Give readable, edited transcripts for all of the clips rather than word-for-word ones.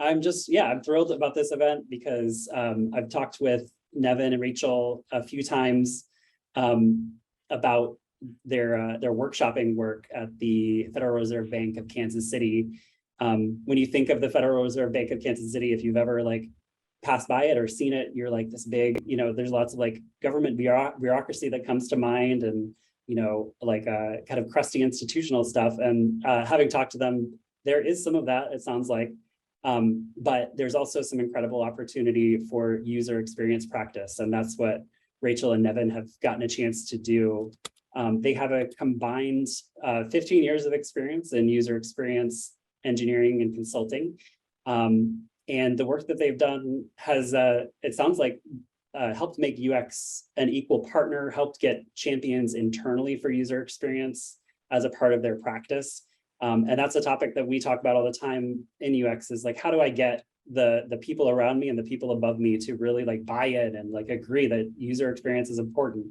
I'm thrilled about this event because I've talked with Nevin and Rachel a few times about their workshopping work at the Federal Reserve Bank of Kansas City. When you think of the Federal Reserve Bank of Kansas City, if you've ever like passed by it or seen it, you're like this big, there's lots of like government bureaucracy that comes to mind, and like kind of crusty institutional stuff. And having talked to them, there is some of that, it sounds like. But there's also some incredible opportunity for user experience practice. And that's what Rachel and Nevin have gotten a chance to do. They have a combined 15 years of experience in user experience engineering and consulting. And the work that they've done has, it sounds like, helped make UX an equal partner, helped get champions internally for user experience as a part of their practice. And that's a topic that we talk about all the time in UX, is like, how do I get the people around me and the people above me to really like buy in and like agree that user experience is important.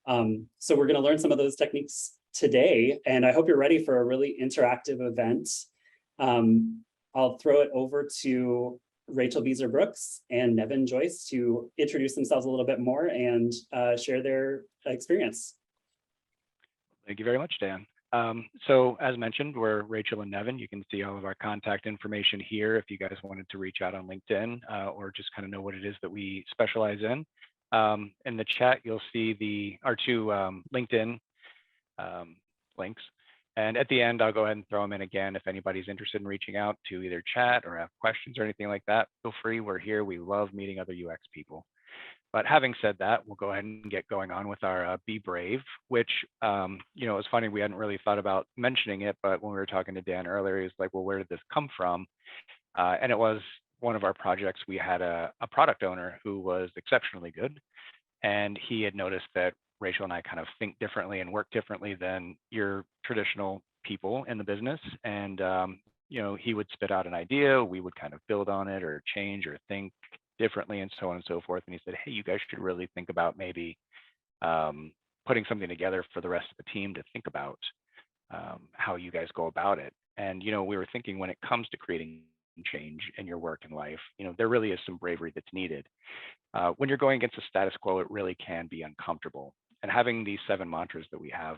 So we're going to learn some of those techniques today, and I hope you're ready for a really interactive event. I'll throw it over to Rachel Beser Brookes and Nevin Joyce to introduce themselves a little bit more and share their experience. Thank you very much, Dan. So as mentioned, we're Rachel and Nevin. You can see all of our contact information here if you guys wanted to reach out on LinkedIn or just kind of know what it is that we specialize in. In the chat, you'll see our two LinkedIn links. And at the end, I'll go ahead and throw them in again. If anybody's interested in reaching out to either chat or have questions or anything like that, feel free. We're here. We love meeting other UX people. But having said that, we'll go ahead and get going on with our Be Brave, which, it's funny, we hadn't really thought about mentioning it, but when we were talking to Dan earlier, he's like, well, where did this come from? And it was one of our projects. We had a product owner who was exceptionally good, and he had noticed that Rachel and I kind of think differently and work differently than your traditional people in the business. And, he would spit out an idea, we would kind of build on it or change or think differently and so on and so forth. And he said, hey, you guys should really think about maybe putting something together for the rest of the team to think about how you guys go about it. And, we were thinking when it comes to creating change in your work and life, there really is some bravery that's needed. When you're going against the status quo, it really can be uncomfortable. And having these 7 mantras that we have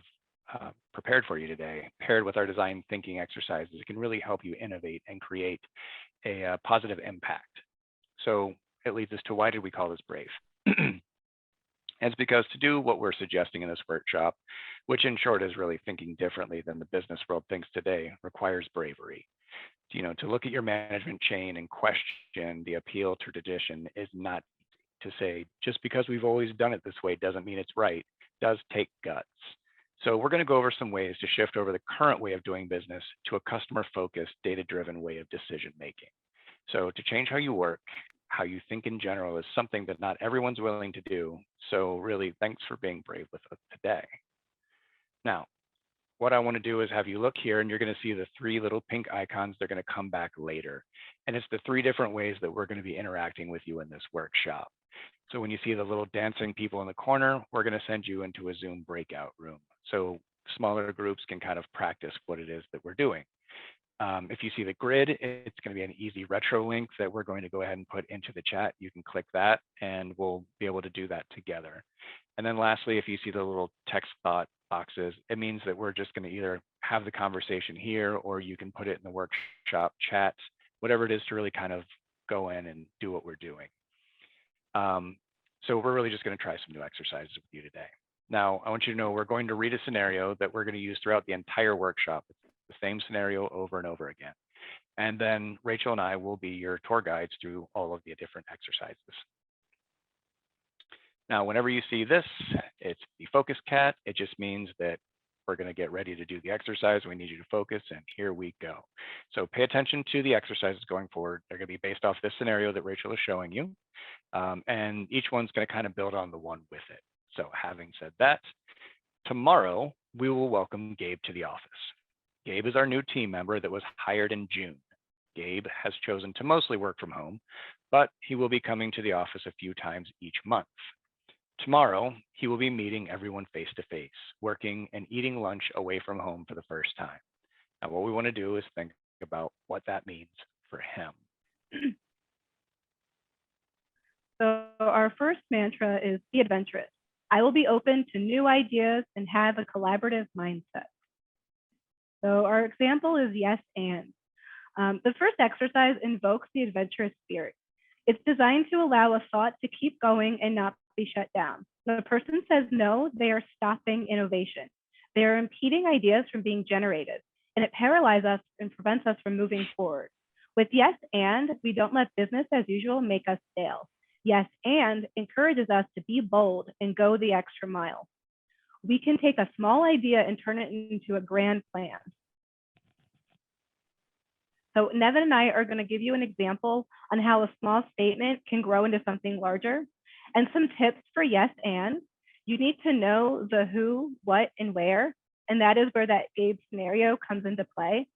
prepared for you today, paired with our design thinking exercises, it can really help you innovate and create a positive impact. So it leads us to, why did we call this Brave? And it's because to do what we're suggesting in this workshop, which in short is really thinking differently than the business world thinks today, requires bravery. To look at your management chain and question the appeal to tradition is not to say, just because we've always done it this way doesn't mean it's right. It does take guts. So we're going to go over some ways to shift over the current way of doing business to a customer-focused, data-driven way of decision making. So to change how you work, how you think in general, is something that not everyone's willing to do. So really, thanks for being brave with us today. Now, what I want to do is have you look here, and you're going to see the 3 little pink icons. They're going to come back later. And it's the 3 different ways that we're going to be interacting with you in this workshop. So when you see the little dancing people in the corner, we're going to send you into a Zoom breakout room, so smaller groups can kind of practice what it is that we're doing. If you see the grid, it's going to be an easy retro link that we're going to go ahead and put into the chat. You can click that and we'll be able to do that together. And then lastly, if you see the little text thought boxes, it means that we're just going to either have the conversation here, or you can put it in the workshop chat, whatever it is to really kind of go in and do what we're doing. So we're really just going to try some new exercises with you today. Now, I want you to know we're going to read a scenario that we're going to use throughout the entire workshop. It's the same scenario over and over again. And then Rachel and I will be your tour guides through all of the different exercises. Now, whenever you see this, it's the focus cat. It just means that we're going to get ready to do the exercise. We need you to focus, and here we go. So pay attention to the exercises going forward. They're going to be based off this scenario that Rachel is showing you. And each one's going to kind of build on the one with it. So having said that, tomorrow we will welcome Gabe to the office. Gabe is our new team member that was hired in June. Gabe has chosen to mostly work from home, but he will be coming to the office a few times each month. Tomorrow, he will be meeting everyone face-to-face, working and eating lunch away from home for the first time. Now, what we want to do is think about what that means for him. So our first mantra is be adventurous. I will be open to new ideas and have a collaborative mindset. So our example is yes and. The first exercise invokes the adventurous spirit. It's designed to allow a thought to keep going and not be shut down. When a person says no, they are stopping innovation. They are impeding ideas from being generated, and it paralyzes us and prevents us from moving forward. With yes and, we don't let business as usual make us stale. Yes and encourages us to be bold and go the extra mile. We can take a small idea and turn it into a grand plan. So Nevin and I are going to give you an example on how a small statement can grow into something larger, and some tips for yes and. You need to know the who, what, and where, and that is where that Gabe scenario comes into play.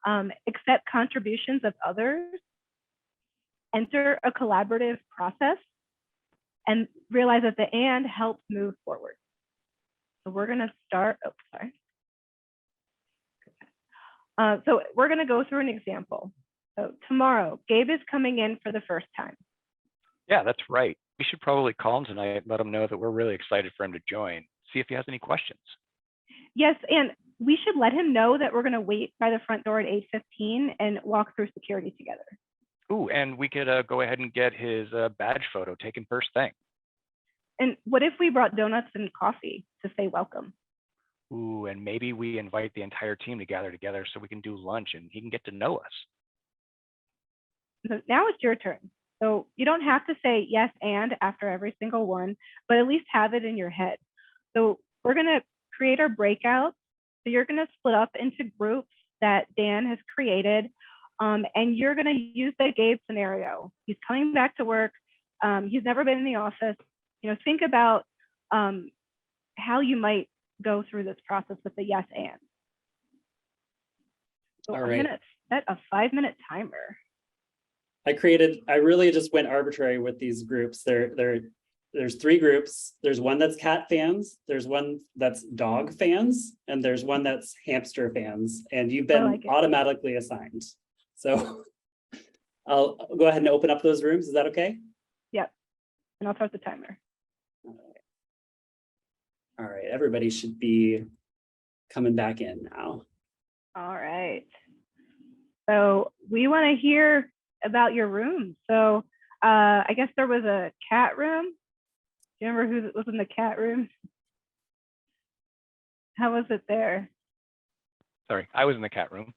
Accept contributions of others, enter a collaborative process, and realize that the and helps move forward. So we're going to start, so we're going to go through an example. So tomorrow, Gabe is coming in for the first time. Yeah, that's right. We should probably call him tonight and let him know that we're really excited for him to join. See if he has any questions. Yes, and we should let him know that we're going to wait by the front door at 8:15 and walk through security together. Ooh, and we could go ahead and get his badge photo taken first thing. And what if we brought donuts and coffee to say welcome? Ooh, and maybe we invite the entire team to gather together so we can do lunch and he can get to know us. So now it's your turn. So you don't have to say yes and after every single one, but at least have it in your head. So we're going to create our breakouts. So you're going to split up into groups that Dan has created, and you're going to use the Gabe scenario. He's coming back to work. He's never been in the office. You know, think about how you might go through this process with the yes and. So I'm going to set a 5-minute timer. I really just went arbitrary with these groups. There's 3 groups. There's one that's cat fans, there's one that's dog fans, and there's one that's hamster fans. And you've been automatically assigned. So I'll go ahead and open up those rooms. Is that okay? Yep. And I'll start the timer. All right, everybody should be coming back in now. All right. So we want to hear about your room. So I guess there was a cat room. Do you remember who was in the cat room? How was it there? Sorry, I was in the cat room.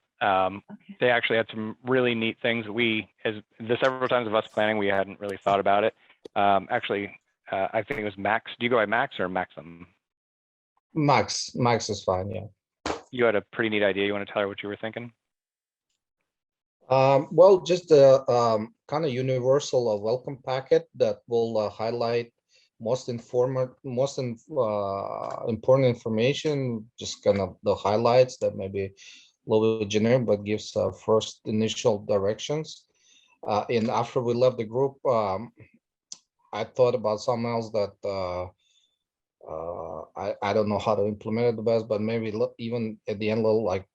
They actually had some really neat things that the several times of us planning, we hadn't really thought about it. Actually, I think it was Max. Do you go by Max or Maxim? Max is fine, yeah. You had a pretty neat idea. You want to tell her what you were thinking? Well, just a kind of universal welcome packet that will highlight most important information, just kind of the highlights that may be a little bit generic, but gives first initial directions. And after we left the group, I thought about something else that I don't know how to implement it the best, but maybe even at the end, little like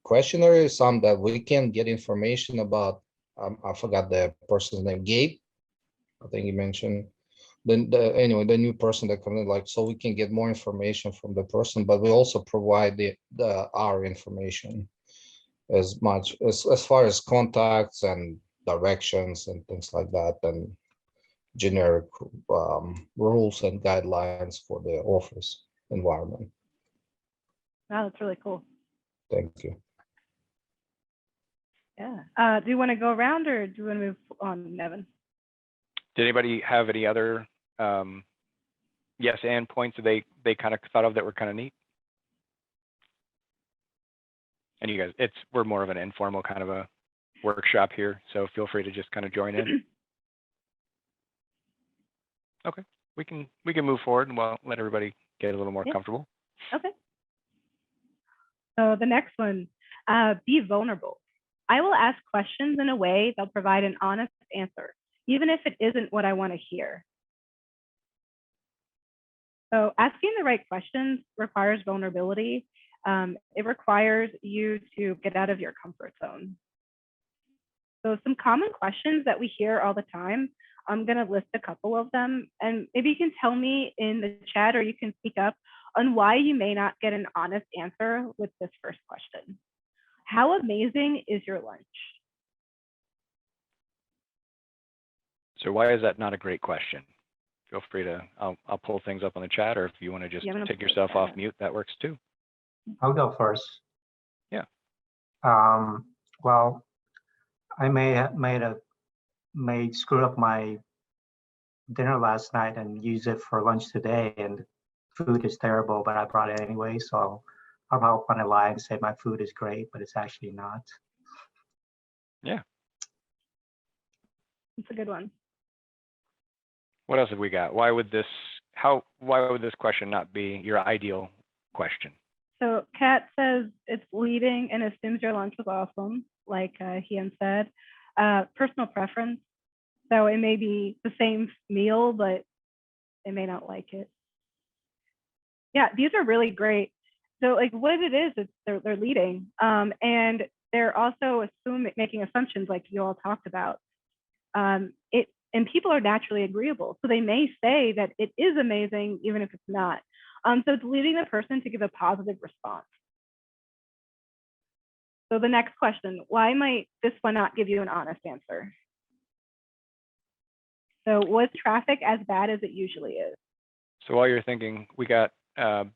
questionnaire, some that we can get information about. I forgot the person's name, Gabe. I think he mentioned. Then anyway, the new person that comes in, like, so we can get more information from the person, but we also provide our information as much as far as contacts and directions and things like that, and generic rules and guidelines for the office environment. Wow, that's really cool. Thank you. Yeah. Do you want to go around or do you want to move on, Nevin? Did anybody have any other yes and points that they kind of thought of that were kind of neat? And you guys, we're more of an informal kind of a workshop here, so feel free to just kind of join in. Okay, we can move forward and we'll let everybody get a little more comfortable. Okay. So the next one, be vulnerable. I will ask questions in a way they'll provide an honest answer, even if it isn't what I want to hear. So asking the right questions requires vulnerability. It requires you to get out of your comfort zone. So some common questions that we hear all the time, I'm going to list a couple of them, and maybe you can tell me in the chat or you can speak up on why you may not get an honest answer with this first question. How amazing is your lunch? So why is that not a great question? Feel free to, I'll pull things up on the chat, or if you want to just take yourself off mute, that works too. I'll go first. Yeah. Well, I may screw up my dinner last night and use it for lunch today, and food is terrible, but I brought it anyway. So I'll want to lie and say my food is great, but it's actually not. Yeah. It's a good one. What else have we got? Why would this question not be your ideal question? So Kat says it's leading and assumes your lunch was awesome, like Hian said. Personal preference. So it may be the same meal, but they may not like it. Yeah, these are really great. So like what it is they're leading. And they're also making assumptions like you all talked about. And people are naturally agreeable. So they may say that it is amazing, even if it's not. So it's leading the person to give a positive response. So the next question, why might this one not give you an honest answer? So was traffic as bad as it usually is? So while you're thinking, we got,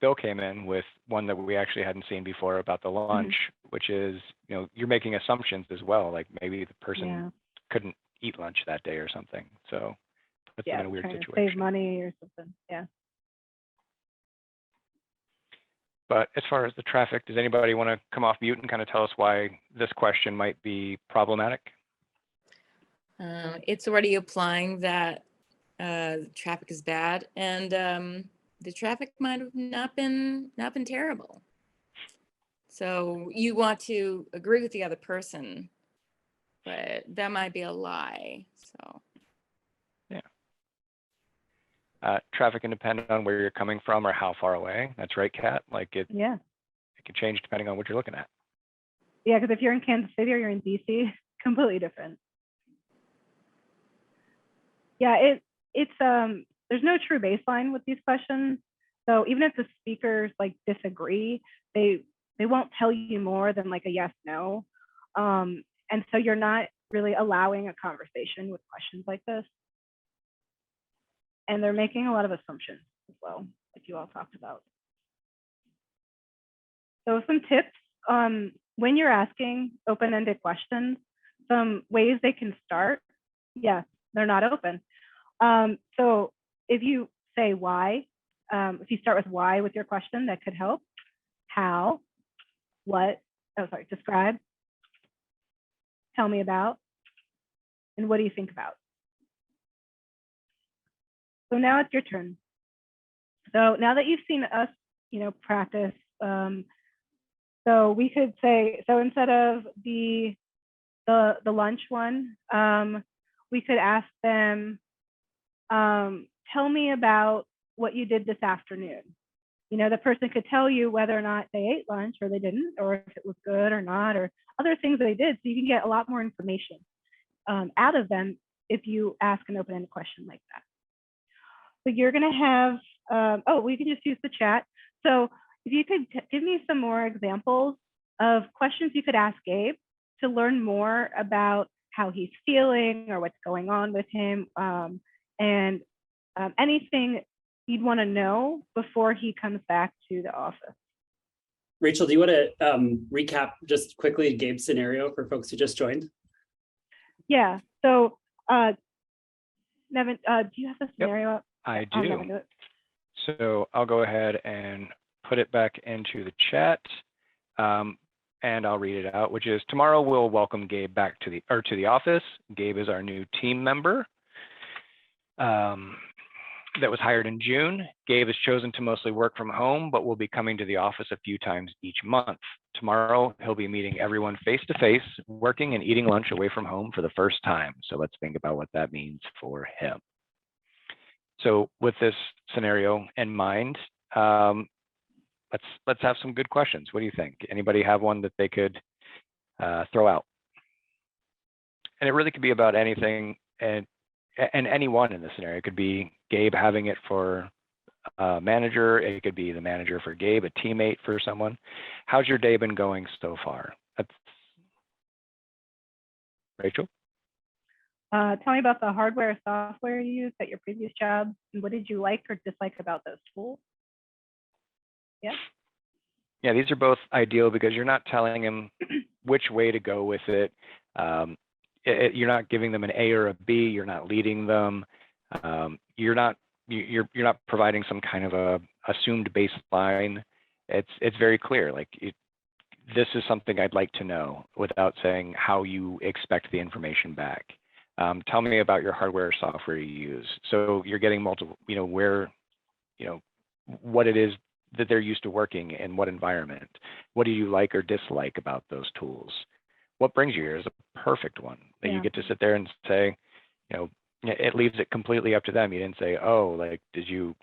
Bill came in with one that we actually hadn't seen before about the lunch, which is, you're making assumptions as well. Like maybe the person couldn't eat lunch that day or something. So puts them in a weird situation. To save money or something, yeah. But as far as the traffic, does anybody want to come off mute and kind of tell us why this question might be problematic? It's already applying that traffic is bad, and the traffic might have not been terrible. So you want to agree with the other person, but that might be a lie. So yeah, traffic can depend on where you're coming from or how far away. That's right, Kat. Like it can change depending on what you're looking at. Yeah, because if you're in Kansas City or you're in DC, completely different. Yeah, it's there's no true baseline with these questions. So even if the speakers like disagree, they won't tell you more than like a yes, no. And so you're not really allowing a conversation with questions like this. And they're making a lot of assumptions as well, like you all talked about. So some tips when you're asking open-ended questions, some ways they can start. Yes, they're not open. So if you say why, if you start with why with your question, that could help. How, what, describe, tell me about, and what do you think about? So now it's your turn. So now that you've seen us, practice, so we could say, so instead of the lunch one, we could ask them, tell me about what you did this afternoon. The person could tell you whether or not they ate lunch or they didn't, or if it was good or not, or other things they did. So you can get a lot more information out of them if you ask an open-ended question like that. So you're going to have, we can just use the chat. So if you could give me some more examples of questions you could ask Gabe to learn more about how he's feeling or what's going on with him, and anything you'd want to know before he comes back to the office. Rachel, do you want to recap just quickly Gabe's scenario for folks who just joined? Yeah, so Nevin, do you have the scenario up? I do. So I'll go ahead and put it back into the chat, and I'll read it out, which is, tomorrow we'll welcome Gabe back to the office. Gabe is our new team member that was hired in June. Gabe has chosen to mostly work from home, but will be coming to the office a few times each month. Tomorrow, he'll be meeting everyone face-to-face, working and eating lunch away from home for the first time. So let's think about what that means for him. So with this scenario in mind, let's have some good questions. What do you think? Anybody have one that they could throw out? And it really could be about anything, and anyone in this scenario. It could be Gabe having it for a manager. It could be the manager for Gabe, a teammate for someone. How's your day been going so far? That's Rachel. Tell me about the hardware or software you used at your previous job, and what did you like or dislike about those tools? Yeah. Yeah, these are both ideal because you're not telling them which way to go with it. You're not giving them an A or a B. You're not leading them. You're not providing some kind of a assumed baseline. It's very clear. Like this is something I'd like to know without saying how you expect the information back. Tell me about your hardware or software you use. So you're getting multiple, where, what it is that they're used to working in, what environment. What do you like or dislike about those tools? What brings you here is a perfect one that you get to sit there and say, it leaves it completely up to them. You didn't say, oh, like, did you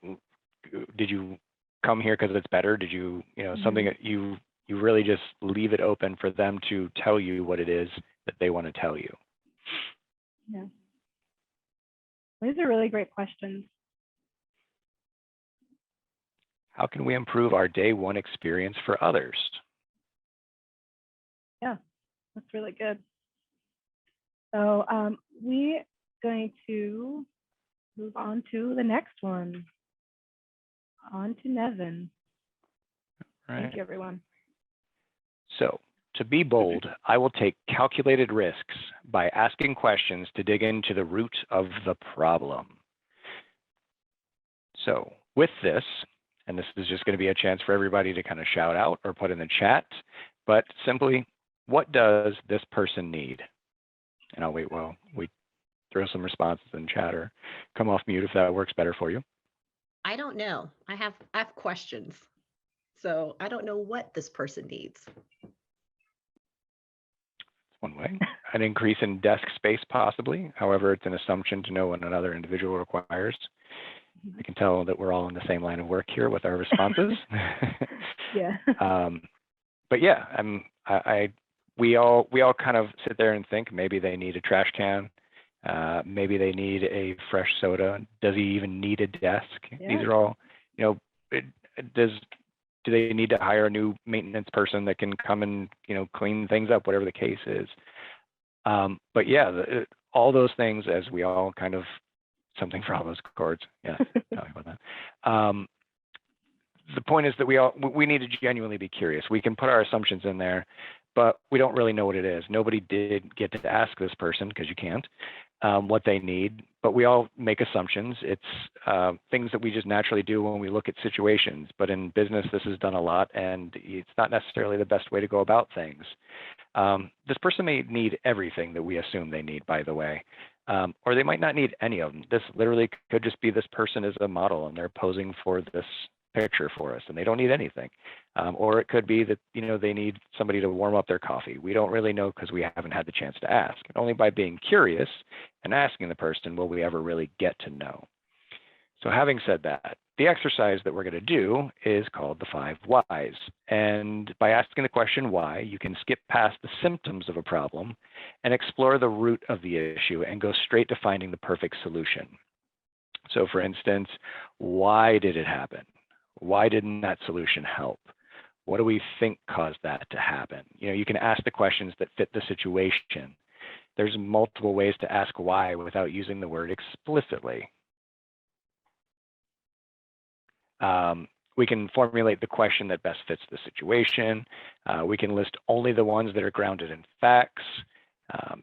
come here because it's better? Did you, something that you really just leave it open for them to tell you what it is that they want to tell you. Yeah. These are really great questions. How can we improve our day one experience for others? Yeah, that's really good. So we're going to move on to the next one. On to Nevin. Right. Thank you, everyone. So to be bold, I will take calculated risks by asking questions to dig into the root of the problem. So with this, and this is just going to be a chance for everybody to kind of shout out or put in the chat, but simply, what does this person need? And I'll wait while we throw some responses in chat or come off mute if that works better for you. I don't know. I have questions. So I don't know what this person needs. One way. An increase in desk space, possibly. However, it's an assumption to know what another individual requires. I can tell that we're all in the same line of work here with our responses. Yeah. But yeah, we all kind of sit there and think maybe they need a trash can, maybe they need a fresh soda. Does he even need a desk? Yeah. These are all, do they need to hire a new maintenance person that can come and clean things up, whatever the case is. But yeah, all those things, as we all kind of, something for all those chords. Yeah, tell me about that. The point is that we need to genuinely be curious. We can put our assumptions in there, but we don't really know what it is. Nobody did get to ask this person, because you can't, what they need, but we all make assumptions. It's things that we just naturally do when we look at situations, but in business, this is done a lot, and it's not necessarily the best way to go about things. This person may need everything that we assume they need, by the way, or they might not need any of them. This literally could just be this person is a model and they're posing for this picture for us and they don't need anything. Or it could be that, they need somebody to warm up their coffee. We don't really know because we haven't had the chance to ask. And only by being curious and asking the person will we ever really get to know. So having said that, the exercise that we're going to do is called the 5 whys. And by asking the question why, you can skip past the symptoms of a problem and explore the root of the issue and go straight to finding the perfect solution. So for instance, why did it happen? Why didn't that solution help? What do we think caused that to happen? You can ask the questions that fit the situation. There's multiple ways to ask why without using the word explicitly. We can formulate the question that best fits the situation. We can list only the ones that are grounded in facts.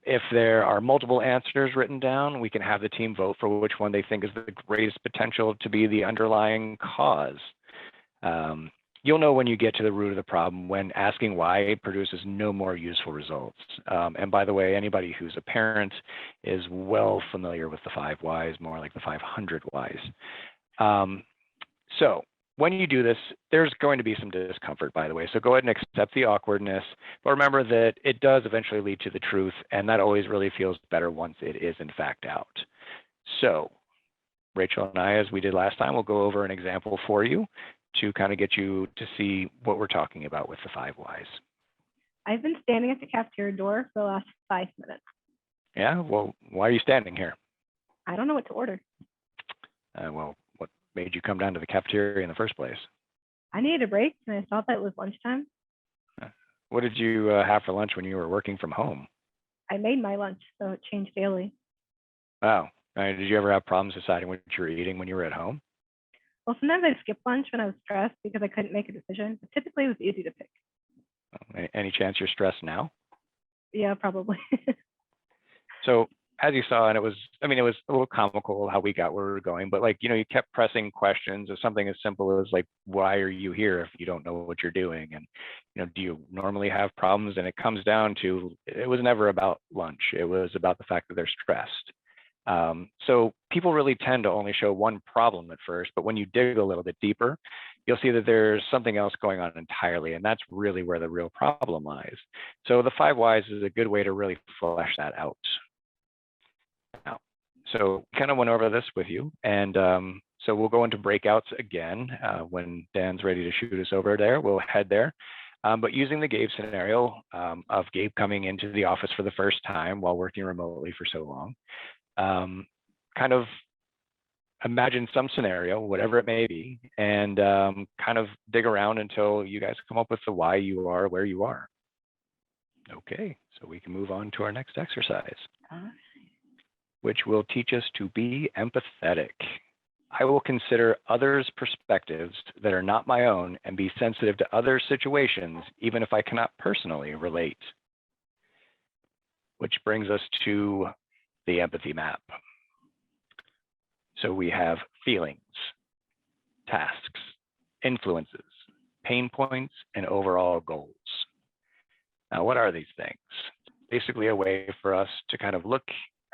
If there are multiple answers written down, we can have the team vote for which one they think is the greatest potential to be the underlying cause. You'll know when you get to the root of the problem when asking why produces no more useful results. And by the way, anybody who's a parent is well familiar with the 5 whys, more like the 500 whys. So when you do this, there's going to be some discomfort, by the way. So go ahead and accept the awkwardness, but remember that it does eventually lead to the truth, and that always really feels better once it is in fact out. So Rachel and I, as we did last time, will go over an example for you to kind of get you to see what we're talking about with the 5 whys. I've been standing at the cafeteria door for the last 5 minutes. Yeah, well, why are you standing here? I don't know what to order. Well, what made you come down to the cafeteria in the first place? I needed a break and I thought that it was lunchtime. What did you have for lunch when you were working from home? I made my lunch, so it changed daily. Wow. Did you ever have problems deciding what you were eating when you were at home? Well, sometimes I'd skip lunch when I was stressed because I couldn't make a decision, but typically it was easy to pick. Any chance you're stressed now? Yeah, probably. So as you saw, and it was a little comical how we got where we were going, but like, you kept pressing questions of something as simple as like, why are you here if you don't know what you're doing? And, do you normally have problems? And it comes down to, it was never about lunch. It was about the fact that they're stressed. So people really tend to only show one problem at first, but when you dig a little bit deeper, you'll see that there's something else going on entirely, and that's really where the real problem lies. So the 5 whys is a good way to really flesh that out. Now, so kind of went over this with you, and so we'll go into breakouts again when Dan's ready to shoot us over there. We'll head there. But using the Gabe scenario of Gabe coming into the office for the first time while working remotely for so long, kind of imagine some scenario, whatever it may be, and kind of dig around until you guys come up with the why you are where you are. Okay, so we can move on to our next exercise, which will teach us to be empathetic. I will consider others' perspectives that are not my own and be sensitive to other situations, even if I cannot personally relate. Which brings us to the empathy map. So we have feelings, tasks, influences, pain points, and overall goals. Now, what are these things? Basically a way for us to kind of look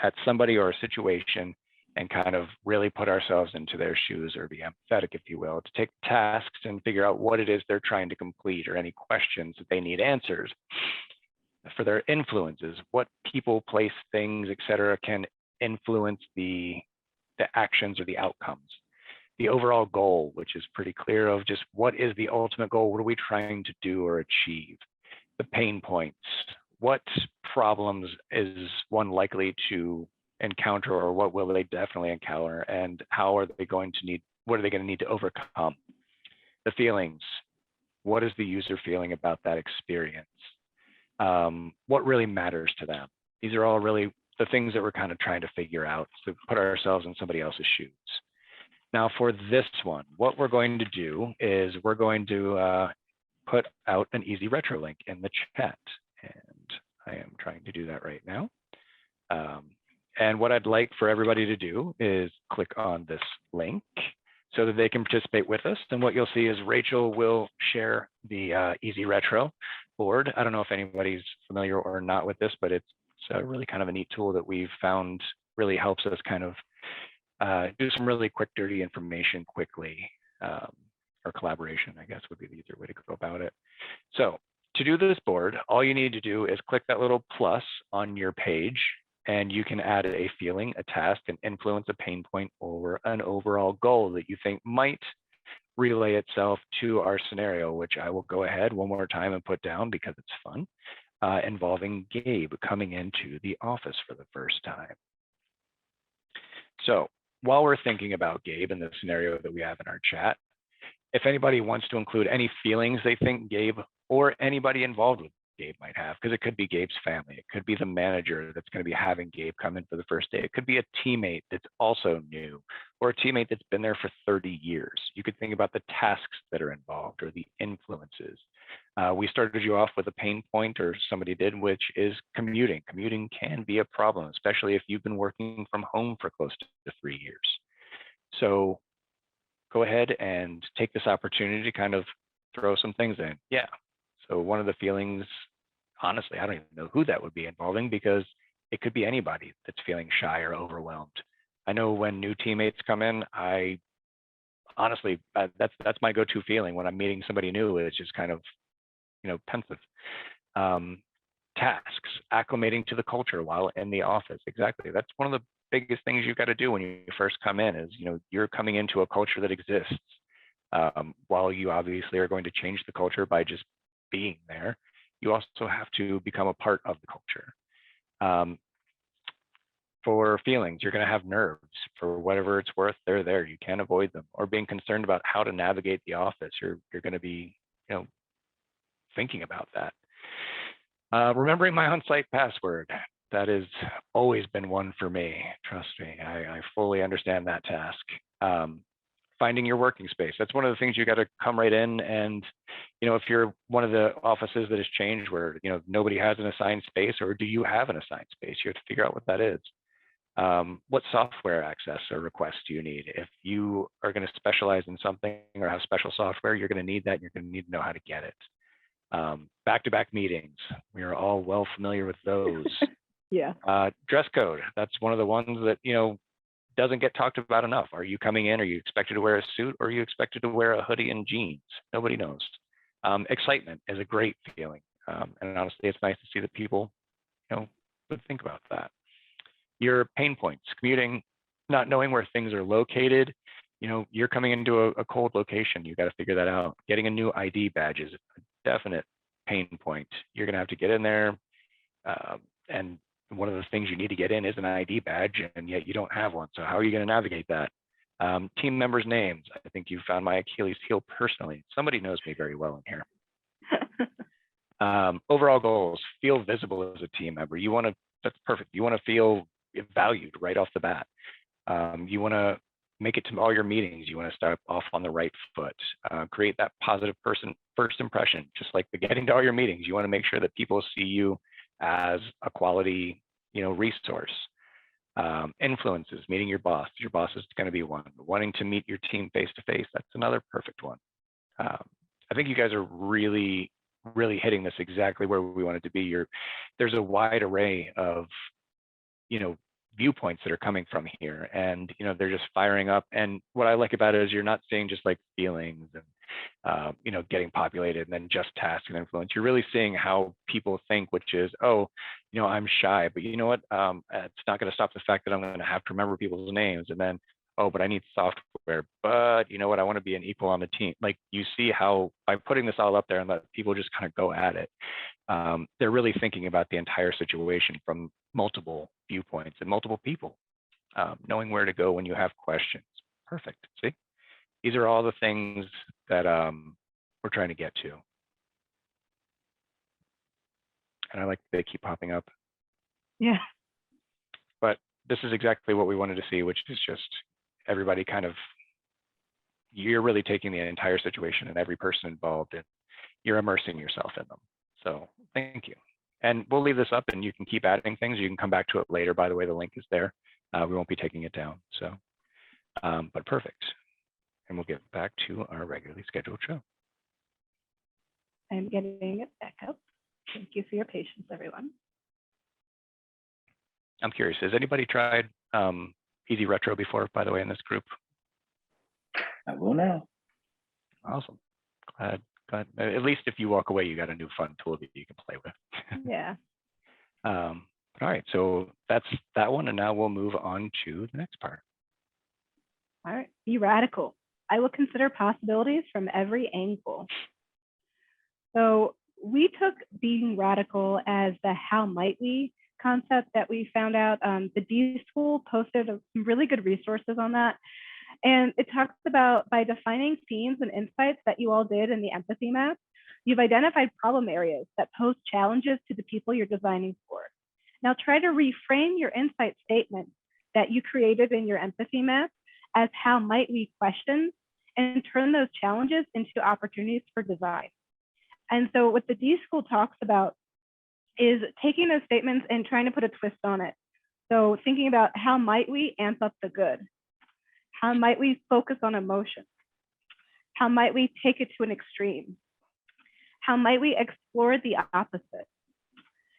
at somebody or a situation and kind of really put ourselves into their shoes, or be empathetic, if you will, to take tasks and figure out what it is they're trying to complete, or any questions that they need answers. For their influences, what people, place, things, etc., can influence the actions or the outcomes. The overall goal, which is pretty clear of just what is the ultimate goal, what are we trying to do or achieve. The pain points, what problems is one likely to encounter, or what will they definitely encounter, and how are they going to need, what are they going to need to overcome. The feelings, what is the user feeling about that experience? What really matters to them. These are all really the things that we're kind of trying to figure out, to put ourselves in somebody else's shoes. Now for this one, what we're going to do is we're going to put out an easy retro link in the chat. And I am trying to do that right now. And what I'd like for everybody to do is click on this link so that they can participate with us. And what you'll see is Rachel will share the easy retro board. I don't know if anybody's familiar or not with this, but it's really kind of a neat tool that we've found really helps us kind of do some really quick, dirty information quickly, or collaboration, I guess would be the easier way to go about it. So to do this board, all you need to do is click that little plus on your page, and you can add a feeling, a task, an influence, a pain point, or an overall goal that you think might relay itself to our scenario, which I will go ahead one more time and put down because it's fun, involving Gabe coming into the office for the first time. So while we're thinking about Gabe and the scenario that we have in our chat, if anybody wants to include any feelings they think Gabe or anybody involved with Gabe might have, because it could be Gabe's family, it could be the manager that's going to be having Gabe come in for the first day, it could be a teammate that's also new, or a teammate that's been there for 30 years. You could think about the tasks that are involved or the influences. We started you off with a pain point, or somebody did, which is commuting. Commuting can be a problem, especially if you've been working from home for close to 3 years. So go ahead and take this opportunity to kind of throw some things in. Yeah. So one of the feelings, honestly, I don't even know who that would be involving, because it could be anybody that's feeling shy or overwhelmed. I know when new teammates come in, I honestly, that's my go-to feeling when I'm meeting somebody new. It's just kind of, pensive. Tasks, acclimating to the culture while in the office. Exactly. That's one of the biggest things you've got to do when you first come in is, you're coming into a culture that exists. While you obviously are going to change the culture by just being there, you also have to become a part of the culture. for feelings. You're going to have nerves. For whatever it's worth, they're there. You can't avoid them. Or being concerned about how to navigate the office. You're going to be, thinking about that. Remembering my on-site password. That has always been one for me. Trust me, I fully understand that task. Finding your working space. That's one of the things you got to come right in. And, if you're one of the offices that has changed where, nobody has an assigned space, or do you have an assigned space? You have to figure out what that is. What software access or requests do you need? If you are going to specialize in something or have special software, you're going to need that. And you're going to need to know how to get it. Back-to-back meetings. We are all well familiar with those. Yeah. Dress code. That's one of the ones that, doesn't get talked about enough. Are you coming in? Are you expected to wear a suit, or are you expected to wear a hoodie and jeans? Nobody knows. Excitement is a great feeling. And honestly, it's nice to see that people, would think about that. Your pain points, commuting, not knowing where things are located. You're coming into a cold location. You got to figure that out. Getting a new ID badge is a definite pain point. You're going to have to get in there. And one of the things you need to get in is an ID badge, and yet you don't have one. So how are you going to navigate that? Team members' names. I think you found my Achilles heel personally. Somebody knows me very well in here. Overall goals, feel visible as a team member. That's perfect. You want to feel valued right off the bat. You want to make it to all your meetings. You want to start off on the right foot. Create that positive first impression, just like the getting to all your meetings. You want to make sure that people see you as a quality, resource. Influences, meeting your boss. Your boss is going to be one. Wanting to meet your team face to face. That's another perfect one. I think you guys are really, really hitting this exactly where we want it to be. There's a wide array of, viewpoints that are coming from here, and they're just firing up. And what I like about it is you're not seeing just like feelings and getting populated and then just tasks and influence. You're really seeing how people think, which is, I'm shy, but you know what? It's not going to stop the fact that I'm going to have to remember people's names. And then, but I need software. But you know what? I want to be an equal on the team. Like, you see how by putting this all up there and let people just kind of go at it, they're really thinking about the entire situation from multiple viewpoints and multiple people, knowing where to go when you have questions. Perfect. See? These are all the things that we're trying to get to. And I like that they keep popping up. Yeah. But this is exactly what we wanted to see, which is just everybody kind of, you're really taking the entire situation and every person involved, and you're immersing yourself in them. So thank you. And we'll leave this up and you can keep adding things. You can come back to it later. By the way, the link is there. We won't be taking it down. So, but perfect. And we'll get back to our regularly scheduled show. I'm getting it back up. Thank you for your patience, everyone. I'm curious, has anybody tried Easy Retro before, by the way, in this group? I will now. Awesome. Glad. At least if you walk away, you got a new fun tool that you can play with. Yeah. All right, so that's that one. And now we'll move on to the next part. All right, be radical. I will consider possibilities from every angle. So we took being radical as the how might we concept that we found out. The D School posted some really good resources on that. And it talks about, by defining themes and insights that you all did in the empathy map, you've identified problem areas that pose challenges to the people you're designing for. Now try to reframe your insight statement that you created in your empathy map as how might we questions, and turn those challenges into opportunities for design. And so what the D School talks about is taking those statements and trying to put a twist on it. So thinking about how might we amp up the good? How might we focus on emotion? How might we take it to an extreme? How might we explore the opposite?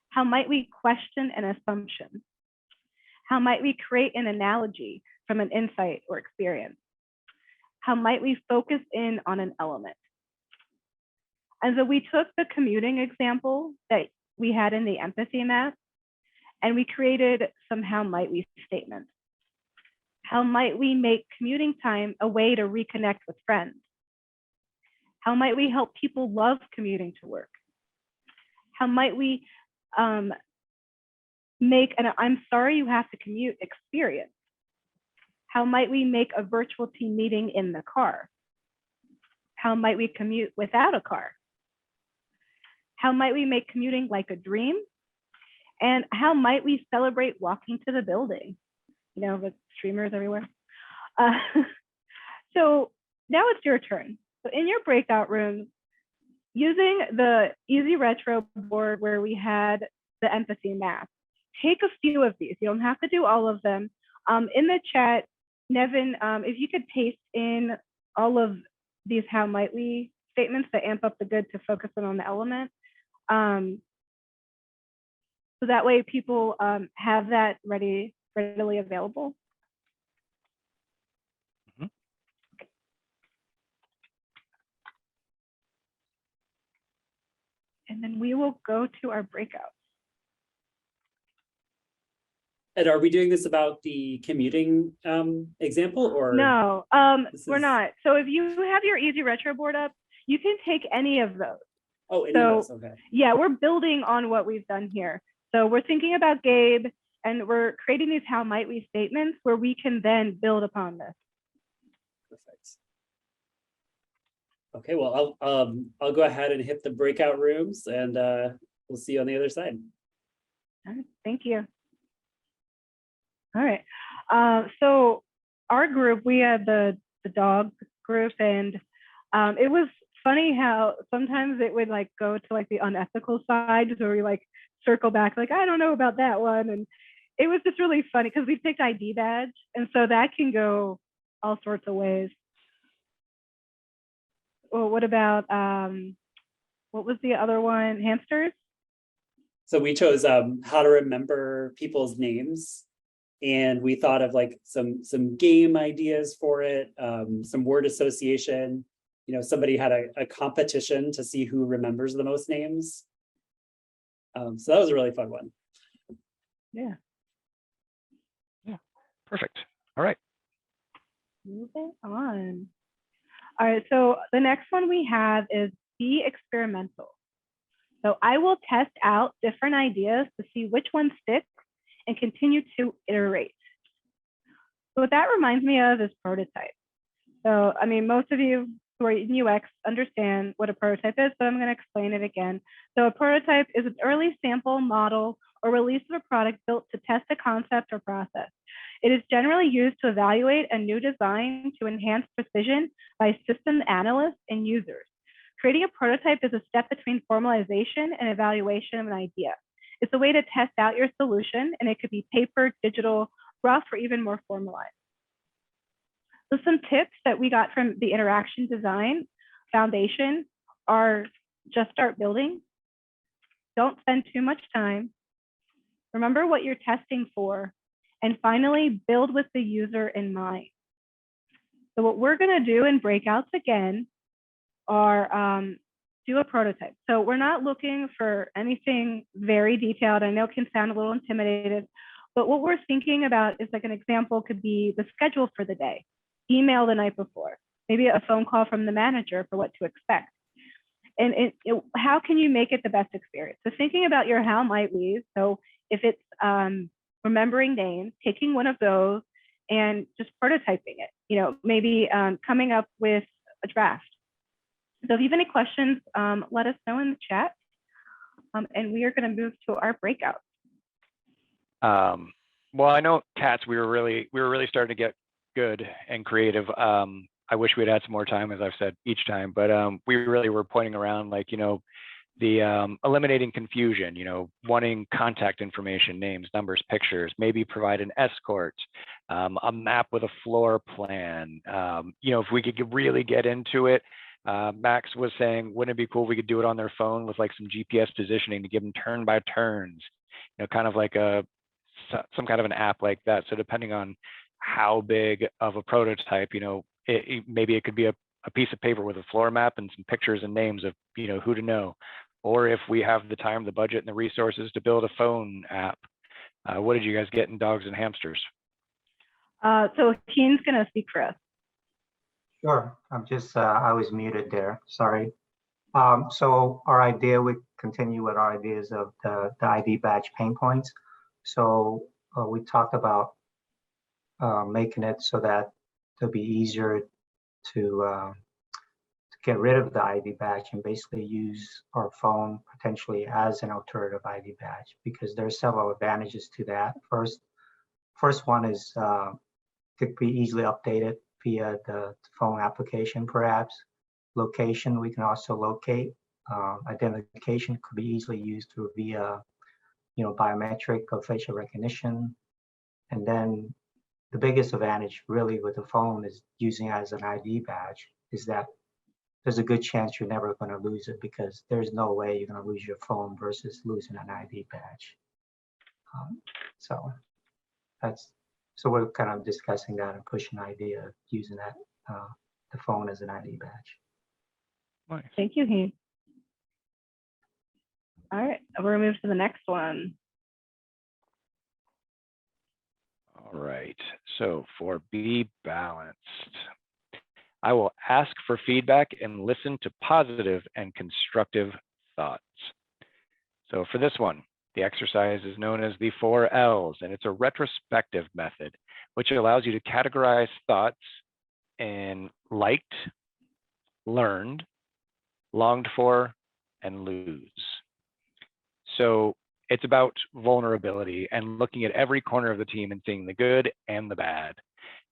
How might we question an assumption? How might we create an analogy from an insight or experience? How might we focus in on an element? And so we took the commuting example that we had in the empathy map, and we created some how might we statements. How might we make commuting time a way to reconnect with friends? How might we help people love commuting to work? How might we make an I'm sorry you have to commute experience? How might we make a virtual team meeting in the car? How might we commute without a car? How might we make commuting like a dream? And how might we celebrate walking to the building? You know, with streamers everywhere. So now it's your turn. So in your breakout rooms, using the Easy Retro board where we had the empathy map, take a few of these. You don't have to do all of them. In the chat, Nevin, if you could paste in all of these how might we statements to amp up the good to focus in on the element. So that way people have that readily available. Mhm. And then we will go to our breakout. And are we doing this about the commuting example or? No, we're is- not. So if you have your Easy Retro board up, you can take any of those. Oh, any So- of those, okay. Yeah, we're building on what we've done here. So we're thinking about Gabe and we're creating these how might we statements where we can then build upon this. Perfect. Okay, well, I'll go ahead and hit the breakout rooms and we'll see you on the other side. All right, thank you. All right. So our group, we had the dog group, and it was funny how sometimes it would like go to like the unethical side, so we like circle back like, I don't know about that one. And it was just really funny because we picked ID badge, and so that can go all sorts of ways. Well, what about what was the other one? Hamsters? So we chose how to remember people's names. And we thought of like some game ideas for it, some word association. You know, somebody had a competition to see who remembers the most names. So that was a really fun one. Yeah. Perfect. All right. Moving on. All right, so the next one we have is be experimental. So I will test out different ideas to see which one sticks and continue to iterate. So what that reminds me of is prototype. So, I mean, most of you who are in UX understand what a prototype is, but I'm going to explain it again. So a prototype is an early sample, model, or release of a product built to test a concept or process. It is generally used to evaluate a new design to enhance precision by system analysts and users. Creating a prototype is a step between formalization and evaluation of an idea. It's a way to test out your solution, and it could be paper, digital, rough, or even more formalized. So some tips that we got from the interaction design foundation are just start building. Don't spend too much time. Remember what you're testing for. And finally, build with the user in mind. So what we're going to do in breakouts again are do a prototype. So we're not looking for anything very detailed. I know it can sound a little intimidated, but what we're thinking about is like an example could be the schedule for the day, email the night before, maybe a phone call from the manager for what to expect. And how can you make it the best experience? So thinking about your how might we, so if it's remembering names, taking one of those and just prototyping it, you know, maybe coming up with a draft. So if you have any questions, let us know in the chat. And we are going to move to our breakout. Well, I know cats, we were really starting to get good and creative. I wish we'd had some more time, as I've said each time, but we really were pointing around like, you know, the eliminating confusion, you know, wanting contact information, names, numbers, pictures, maybe provide an escort, a map with a floor plan. You know, if we could really get into it, Max was saying, wouldn't it be cool if we could do it on their phone with like some GPS positioning to give them turn by turns, you know, kind of like some kind of an app like that. So depending on how big of a prototype, you know, maybe it could be a piece of paper with a floor map and some pictures and names of, you know, who to know. Or if we have the time, the budget, and the resources to build a phone app. What did you guys get in dogs and hamsters? So Keen's going to speak for us. Sure. I'm just, I was muted there. Sorry. So our idea, we continue with our ideas of the ID badge pain points. So we talked about making it so that it'll be easier to get rid of the ID badge and basically use our phone potentially as an alternative ID badge, because there are several advantages to that. First one is could be easily updated via the phone application, perhaps. Location, we can also locate. Identification could be easily used through via, biometric or facial recognition. And then the biggest advantage really with the phone is using it as an ID badge is that there's a good chance you're never going to lose it, because there's no way you're going to lose your phone versus losing an ID badge. So we're kind of discussing that and pushing the idea of using that the phone as an ID badge. Nice. Thank you, Heath. All right, we'll move to the next one. All right, so for Be Balanced, I will ask for feedback and listen to positive and constructive thoughts. So for this one, the exercise is known as the 4 L's, and it's a retrospective method, which allows you to categorize thoughts in liked, learned, longed for, and lose. So it's about vulnerability and looking at every corner of the team and seeing the good and the bad.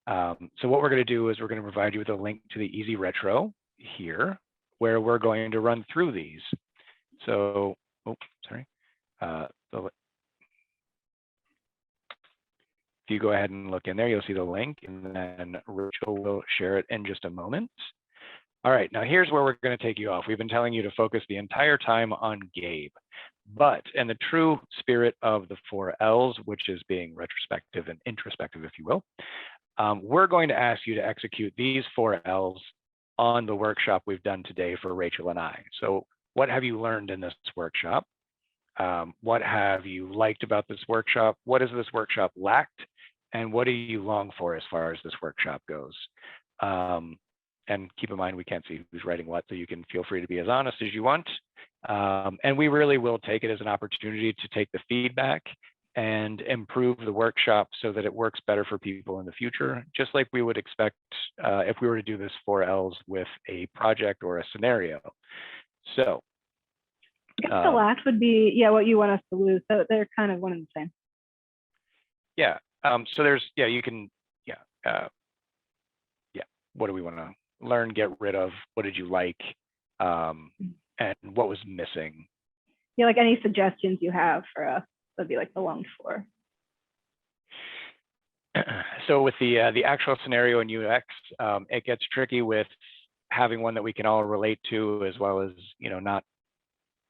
So what we're going to do is we're going to provide you with a link to the Easy Retro here, where we're going to run through these. So, if you go ahead and look in there, you'll see the link, and then Rachel will share it in just a moment. All right, now here's where we're going to take you off. We've been telling you to focus the entire time on Gabe, but in the true spirit of the 4 L's, which is being retrospective and introspective, if you will, we're going to ask you to execute these 4 L's on the workshop we've done today for Rachel and I. So what have you learned in this workshop? What have you liked about this workshop? What has this workshop lacked? And what do you long for as far as this workshop goes? And keep in mind, we can't see who's writing what, so you can feel free to be as honest as you want. And we really will take it as an opportunity to take the feedback and improve the workshop so that it works better for people in the future, just like we would expect if we were to do this 4 L's with a project or a scenario. So I guess the last would be, what you want us to lose. So they're kind of one and the same. Yeah. So there's, you can, what do we want to learn, get rid of? What did you like? And what was missing? Yeah, like any suggestions you have for us would be like the longed for. So with the actual scenario in UX, it gets tricky with having one that we can all relate to, as well as, not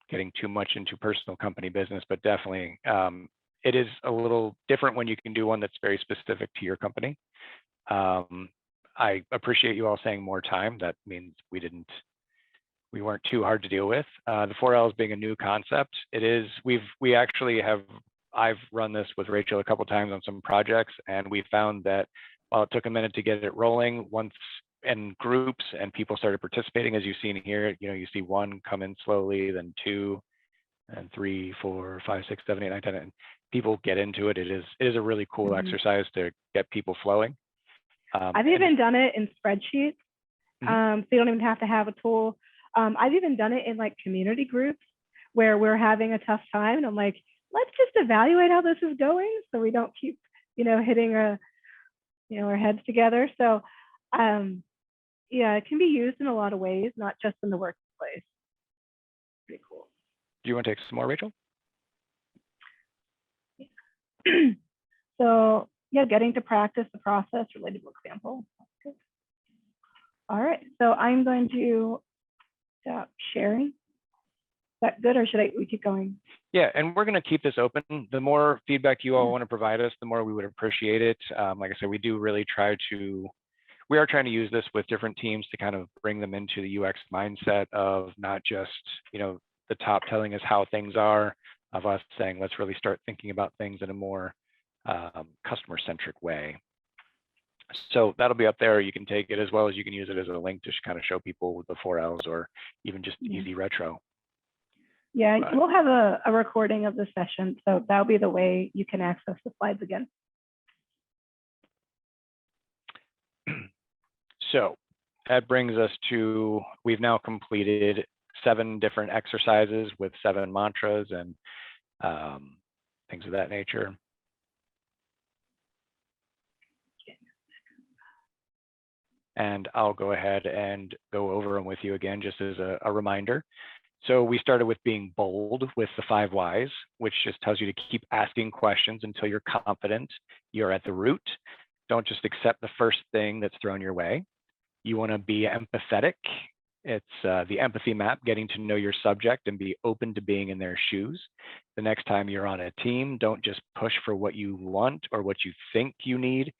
getting too much into personal company business, but definitely it is a little different when you can do one that's very specific to your company. I appreciate you all saying more time. That means we weren't too hard to deal with. The 4 L's being a new concept, I've run this with Rachel a couple times on some projects, and we found that while it took a minute to get it rolling, once in groups and people started participating, as you've seen here, you see 1 come in slowly, then 2, and 3, 4, 5, 6, 7, 8, 9, 10, and people get into it. It is a really cool exercise to get people flowing. I've even done it in spreadsheets, so you don't even have to have a tool. I've even done it in like community groups where we're having a tough time, and I'm like, let's just evaluate how this is going so we don't keep, hitting our heads together. So it can be used in a lot of ways, not just in the workplace. Pretty cool. Do you want to take some more, Rachel? So getting to practice the process related to example. That's good. All right, so I'm going to stop sharing. Is that good, or should we keep going? Yeah, and we're going to keep this open. The more feedback you all want to provide us, the more we would appreciate it. Like I said, we are trying to use this with different teams to kind of bring them into the UX mindset of not just, the top telling us how things are, of us saying, let's really start thinking about things in a more customer-centric way. So that'll be up there. You can take it, as well as you can use it as a link to kind of show people the 4 L's, or even just Easy Retro. Yeah, Right. we'll have a recording of the session, so that'll be the way you can access the slides again. So that brings us to, we've now completed 7 different exercises with 7 mantras and things of that nature. And I'll go ahead and go over them with you again, just as a reminder. So we started with being bold with the 5 whys, which just tells you to keep asking questions until you're confident you're at the root. Don't just accept the first thing that's thrown your way. You want to be empathetic. It's the empathy map, getting to know your subject and be open to being in their shoes. The next time you're on a team, don't just push for what you want or what you think you need,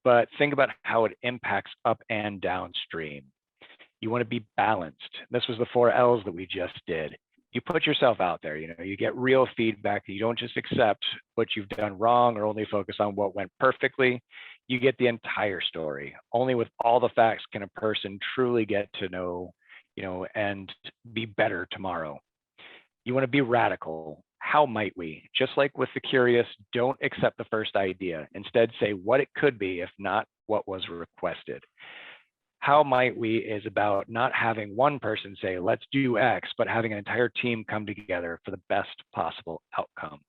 but think about how it impacts up and downstream. You want to be balanced. This was the 4 L's that we just did. You put yourself out there, you get real feedback. You don't just accept what you've done wrong or only focus on what went perfectly. You get the entire story. Only with all the facts can a person truly get to know, and be better tomorrow. You want to be radical. How might we? Just like with the curious, don't accept the first idea. Instead, say what it could be, if not what was requested. How might we is about not having one person say, let's do X, but having an entire team come together for the best possible outcome.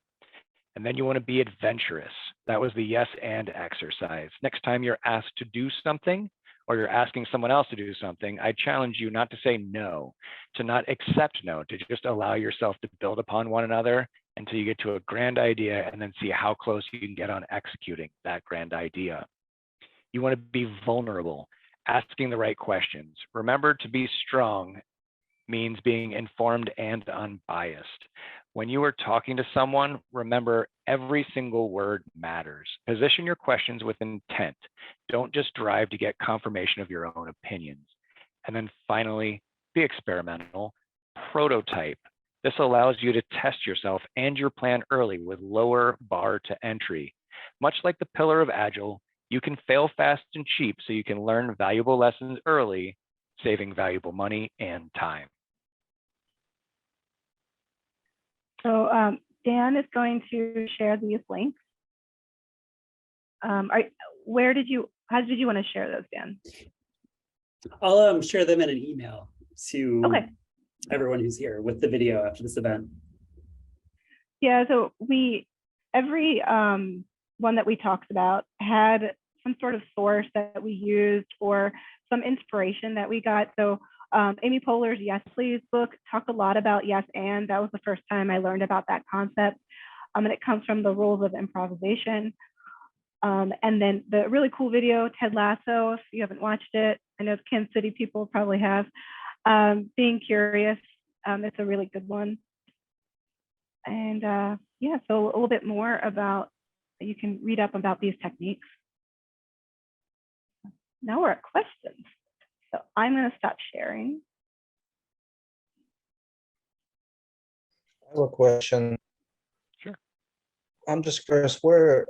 And then you want to be adventurous. That was the yes and exercise. Next time you're asked to do something, or you're asking someone else to do something, I challenge you not to say no, to not accept no, to just allow yourself to build upon one another until you get to a grand idea and then see how close you can get on executing that grand idea. You want to be vulnerable, asking the right questions. Remember, to be strong means being informed and unbiased. When you are talking to someone, remember every single word matters. Position your questions with intent. Don't just drive to get confirmation of your own opinions. And then finally, be experimental. Prototype. This allows you to test yourself and your plan early with lower bar to entry. Much like the pillar of Agile, you can fail fast and cheap so you can learn valuable lessons early, saving valuable money and time. So Dan is going to share these links. How did you want to share those, Dan? I'll share them in an email to everyone who's here with the video after this event. Yeah, so every one that we talked about had some sort of source that we used or some inspiration that we got. So Amy Poehler's Yes Please book talked a lot about yes and. That was the first time I learned about that concept. And it comes from the rules of improvisation. And then the really cool video, Ted Lasso, if you haven't watched it, I know the Kansas City people probably have. Being Curious, it's a really good one. And yeah, so a little bit more about, you can read up about these techniques. Now we're at questions. So I'm going to stop sharing. I have a question. Sure. I'm just curious where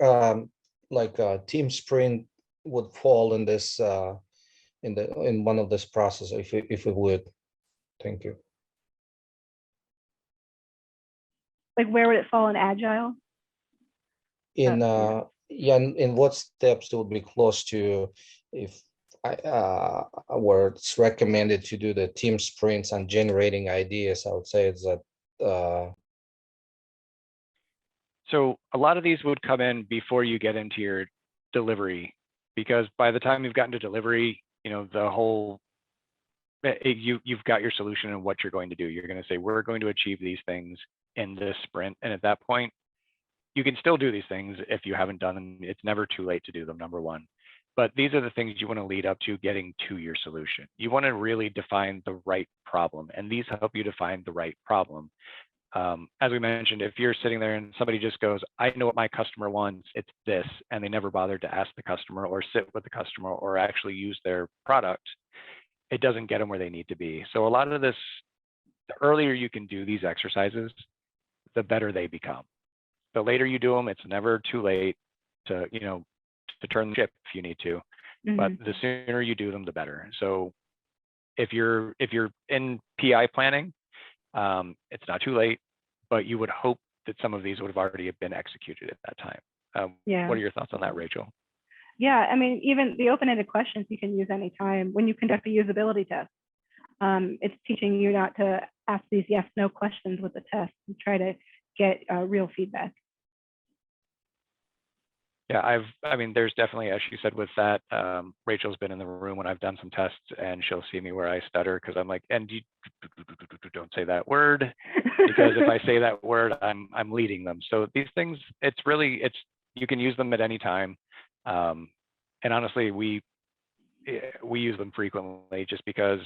team sprint would fall in this in one of this process, if it would. Thank you. Like where would it fall in Agile? In in what steps it would be close to, if where it's recommended to do the team sprints and generating ideas? I would say it's that So a lot of these would come in before you get into your delivery, because by the time you've gotten to delivery, the whole, you've got your solution and what you're going to do. You're going to say, we're going to achieve these things in this sprint. And at that point, you can still do these things if you haven't done them. It's never too late to do them, number one. But these are the things you want to lead up to getting to your solution. You want to really define the right problem, and these help you define the right problem. As we mentioned, if you're sitting there and somebody just goes, I know what my customer wants, it's this, and they never bothered to ask the customer or sit with the customer or actually use their product, it doesn't get them where they need to be. So a lot of this, the earlier you can do these exercises, the better they become. The later you do them, it's never too late to, to turn the ship if you need to, but the sooner you do them, the better. So if you're in PI planning, It's not too late, but you would hope that some of these would have already been executed at that time. Yeah. What are your thoughts on that, Rachel? Yeah, I mean, even the open-ended questions you can use anytime when you conduct a usability test. It's teaching you not to ask these yes/no questions with the test and try to get real feedback. Yeah, I mean, there's definitely, as she said, with that, Rachel's been in the room when I've done some tests, and she'll see me where I stutter because I'm like, and you don't say that word, because if I say that word, I'm leading them. So these things, you can use them at any time, and honestly, we use them frequently just because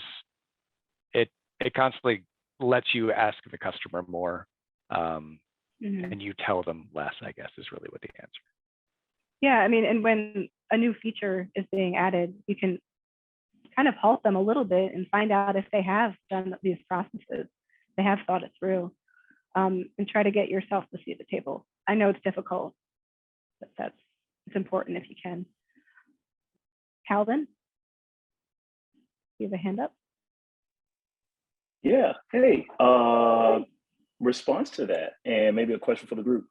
it constantly lets you ask the customer more, and you tell them less, I guess, is really what the answer. Yeah, I mean, and when a new feature is being added, you can kind of halt them a little bit and find out if they have done these processes, they have thought it through, and try to get yourself to see the table. I know it's difficult, but it's important if you can. Calvin, you have a hand up? Yeah, hey, response to that, and maybe a question for the group.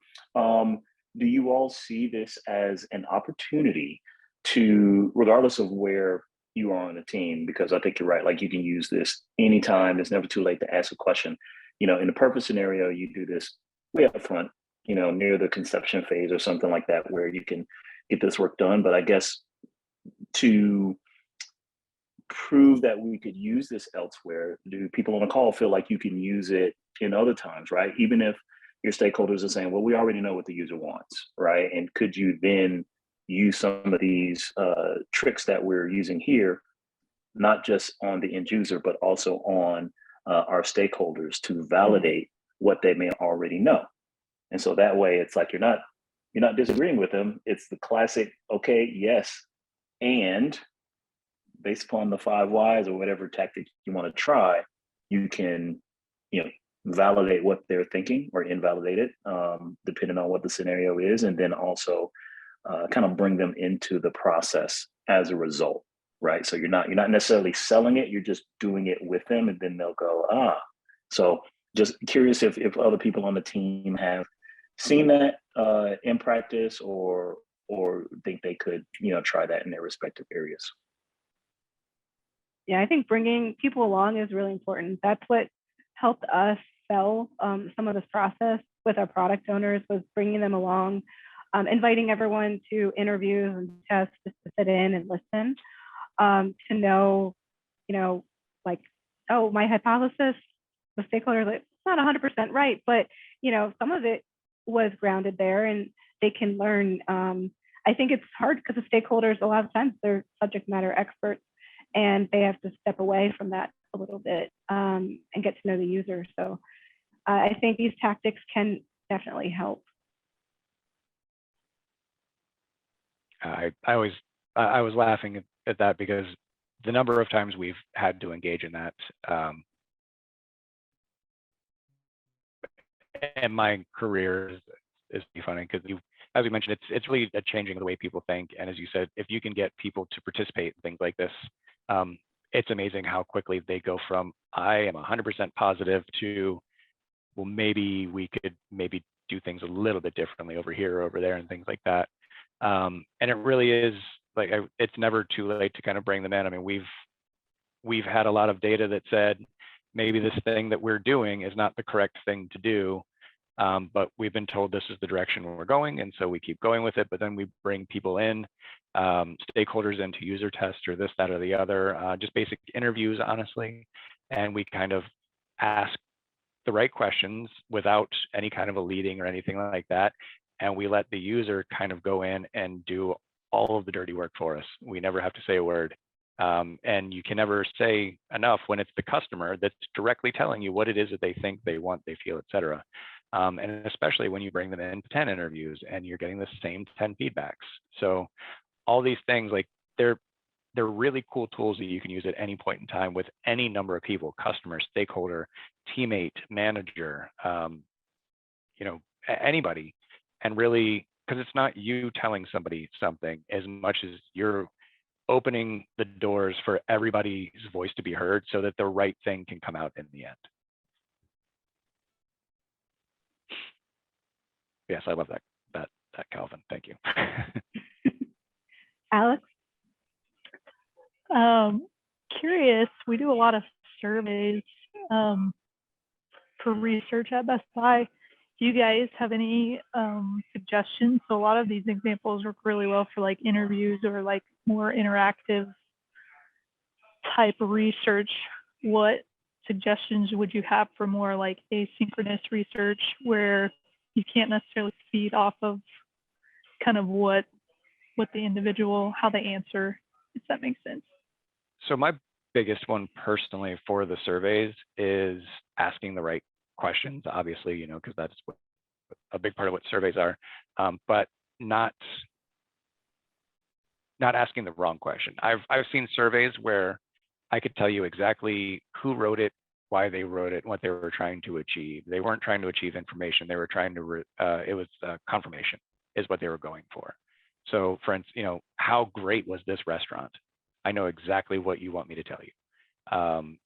Do you all see this as an opportunity to, regardless of where you are on the team, because I think you're right, like you can use this anytime, it's never too late to ask a question. You know, in the perfect scenario, you do this way up front, you know, near the conception phase or something like that, where you can get this work done. But I guess to prove that we could use this elsewhere, do people on the call feel like you can use it in other times, right? Even if your stakeholders are saying, well, we already know what the user wants, right? And could you then use some of these tricks that we're using here, not just on the end user, but also on our stakeholders to validate what they may already know? And so that way it's like you're not disagreeing with them. It's the classic, okay, yes, and based upon the 5 whys or whatever tactic you want to try, you can, you know, validate what they're thinking or invalidate it, depending on what the scenario is, and then also kind of bring them into the process as a result, right? So you're not necessarily selling it, you're just doing it with them, and then they'll go, ah. So just curious if other people on the team have seen that in practice or think they could, you know, try that in their respective areas. Yeah, I think bringing people along is really important. That's what helped us sell some of this process with our product owners, was bringing them along, inviting everyone to interviews and tests just to sit in and listen, to know, you know, like, oh, my hypothesis, the stakeholders, like, it's not 100% right, but, you know, some of it was grounded there and they can learn. I think it's hard because the stakeholders, a lot of times they're subject matter experts and they have to step away from that a little bit and get to know the user. So I think these tactics can definitely help. I was laughing at that because the number of times we've had to engage in that, and my career is funny because as we mentioned, it's really a changing the way people think. And as you said, if you can get people to participate in things like this, it's amazing how quickly they go from I am 100% positive to, well, maybe we could do things a little bit differently over here or over there and things like that. And it really is like, it's never too late to kind of bring them in. I mean, we've had a lot of data that said maybe this thing that we're doing is not the correct thing to do, but we've been told this is the direction we're going, and so we keep going with it. But then we bring people in, stakeholders into user tests or this, that, or the other, just basic interviews, honestly, and we kind of ask the right questions without any kind of a leading or anything like that, and we let the user kind of go in and do all of the dirty work for us. We never have to say a word. And you can never say enough when it's the customer that's directly telling you what it is that they think, they want, they feel, et cetera. And especially when you bring them in 10 interviews and you're getting the same 10 feedbacks. So all these things, like they're really cool tools that you can use at any point in time with any number of people, customer, stakeholder, teammate, manager, you know, anybody. And really, because it's not you telling somebody something as much as you're opening the doors for everybody's voice to be heard so that the right thing can come out in the end. yes, I love that Calvin. Thank you. Alex? Curious, we do a lot of surveys for research at Best Buy. Do you guys have any suggestions? So a lot of these examples work really well for like interviews or like more interactive type of research. What suggestions would you have for more like asynchronous research where you can't necessarily feed off of kind of what the individual, how they answer, if that makes sense? So my biggest one personally for the surveys is asking the right questions, obviously, you know, because that's what, a big part of what surveys are, but not asking the wrong question. I've seen surveys where I could tell you exactly who wrote it, why they wrote it, what they were trying to achieve. They weren't trying to achieve information. They were trying to, it was confirmation is what they were going for. So for instance, you know, how great was this restaurant? I know exactly what you want me to tell you.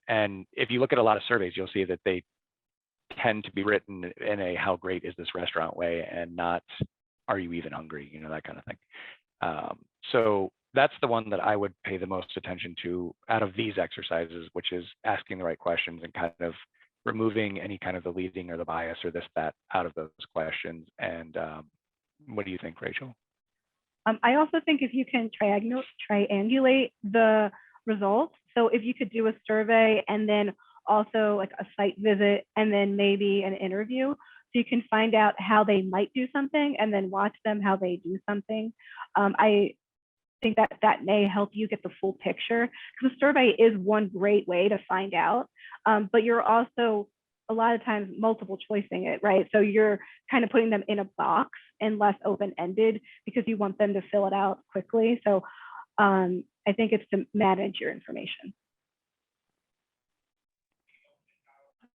And if you look at a lot of surveys, you'll see that they tend to be written in a how great is this restaurant way and not are you even hungry, you know, that kind of thing. So that's the one that I would pay the most attention to out of these exercises, which is asking the right questions and kind of removing any kind of the leading or the bias or this, that out of those questions. And what do you think, Rachel? I also think if you can triangulate the results, so if you could do a survey and then also like a site visit and then maybe an interview, so you can find out how they might do something and then watch them how they do something. I think that may help you get the full picture, because a survey is one great way to find out, but you're also a lot of times multiple choicing it, right? So you're kind of putting them in a box and less open-ended because you want them to fill it out quickly. So I think it's to manage your information.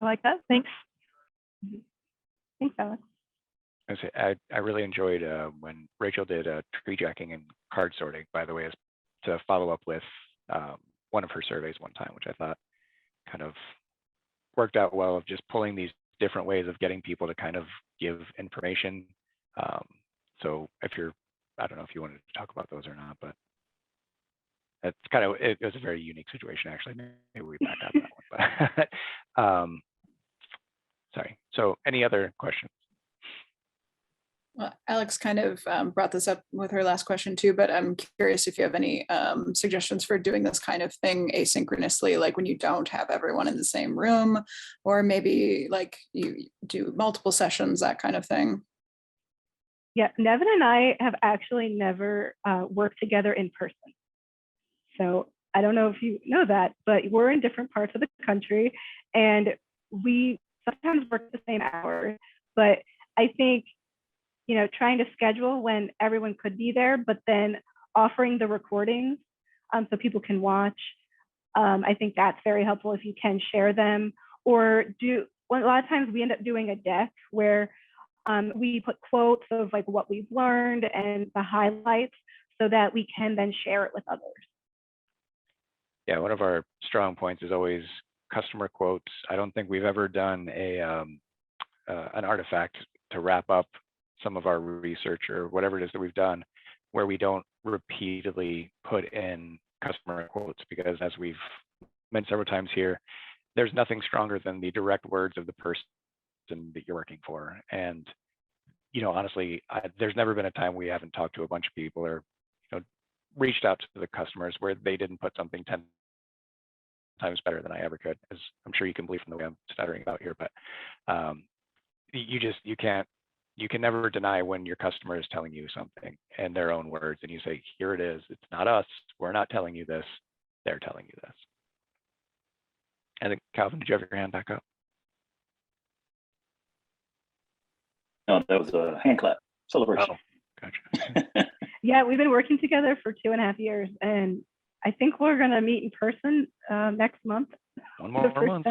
I like that. Thanks. Thanks, Alex. I really enjoyed when Rachel did tree jacking and card sorting, by the way, as to follow up with one of her surveys one time, which I thought kind of worked out well, of just pulling these different ways of getting people to kind of give information. So if you're, I don't know if you wanted to talk about those or not, but it's kind of, it was a very unique situation, actually. Maybe we back out that one, but sorry. So any other questions? Well, Alex kind of brought this up with her last question too, but I'm curious if you have any suggestions for doing this kind of thing asynchronously, like when you don't have everyone in the same room, or maybe like you do multiple sessions, that kind of thing. Yeah, Nevin and I have actually never worked together in person. So I don't know if you know that, but we're in different parts of the country and we sometimes work the same hours, but I think, you know, trying to schedule when everyone could be there, but then offering the recordings so people can watch. I think that's very helpful if you can share them, or a lot of times we end up doing a deck where we put quotes of like what we've learned and the highlights so that we can then share it with others. Yeah, one of our strong points is always customer quotes. I don't think we've ever done an artifact to wrap up some of our research or whatever it is that we've done where we don't repeatedly put in customer quotes, because as we've mentioned several times here, there's nothing stronger than the direct words of the person that you're working for. And, you know, honestly, there's never been a time we haven't talked to a bunch of people or, you know, reached out to the customers where they didn't put something 10 times better than I ever could, as I'm sure you can believe from the way I'm stuttering about here, but you can never deny when your customer is telling you something in their own words and you say, here it is, it's not us, we're not telling you this, they're telling you this. I think, Calvin, did you have your hand back up? No, that was a hand clap celebration. Oh, gotcha. Yeah, we've been working together for 2.5 years, and I think we're gonna meet in person next month. One more month.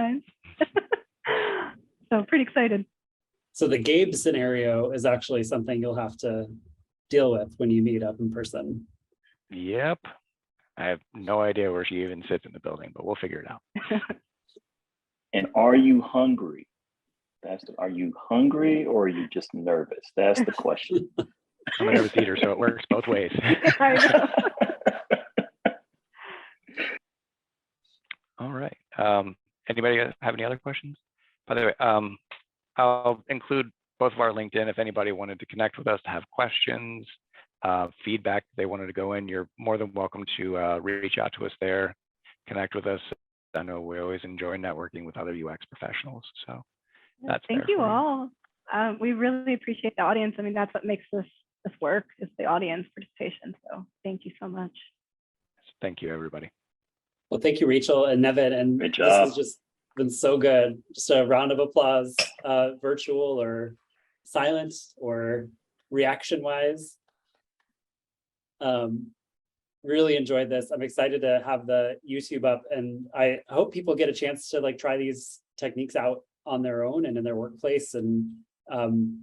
So pretty excited. So the Gabe scenario is actually something you'll have to deal with when you meet up in person. Yep. I have no idea where she even sits in the building, but we'll figure it out. And are you hungry? Are you hungry or are you just nervous? That's the question. I'm a nervous eater, so it works both ways. I know. All right. Anybody have any other questions? By the way, I'll include both of our LinkedIn. If anybody wanted to connect with us to have questions, feedback they wanted to go in, you're more than welcome to reach out to us there, connect with us. I know we always enjoy networking with other UX professionals. So that's Thank there you for all. We really appreciate the audience. I mean, that's what makes this work, is the audience participation. So thank you so much. Thank you, everybody. Well, thank you, Rachel and Nevin. And Great this job. has just been so good. Just a round of applause, virtual or silent or reaction wise. Really enjoyed this. I'm excited to have the YouTube up, and I hope people get a chance to like try these techniques out on their own and in their workplace and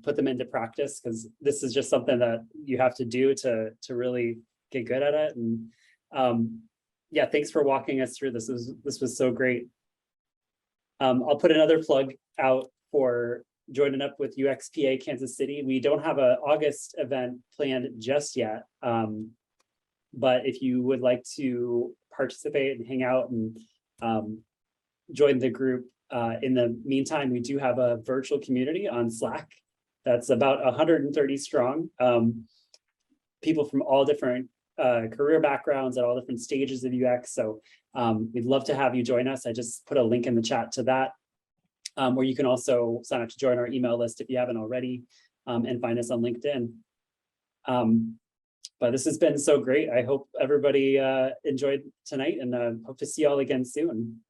put them into practice, because this is just something that you have to do to really get good at it. And yeah, thanks for walking us through this. This was so great. I'll put another plug out for joining up with UXPA Kansas City. We don't have an August event planned just yet. But if you would like to participate and hang out and join the group, in the meantime, we do have a virtual community on Slack that's about 130 strong. People from all different career backgrounds at all different stages of UX. So we'd love to have you join us. I just put a link in the chat to that, where you can also sign up to join our email list if you haven't already, and find us on LinkedIn. But this has been so great. I hope everybody enjoyed tonight, and hope to see you all again soon.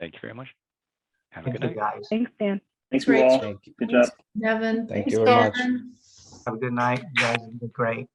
Thank you very much. Have a Thank good you, night. guys. Thanks, Dan. Thanks, you all. Thank you. Good job. Nevin. Thank you very much. Have a good night. You guys did great.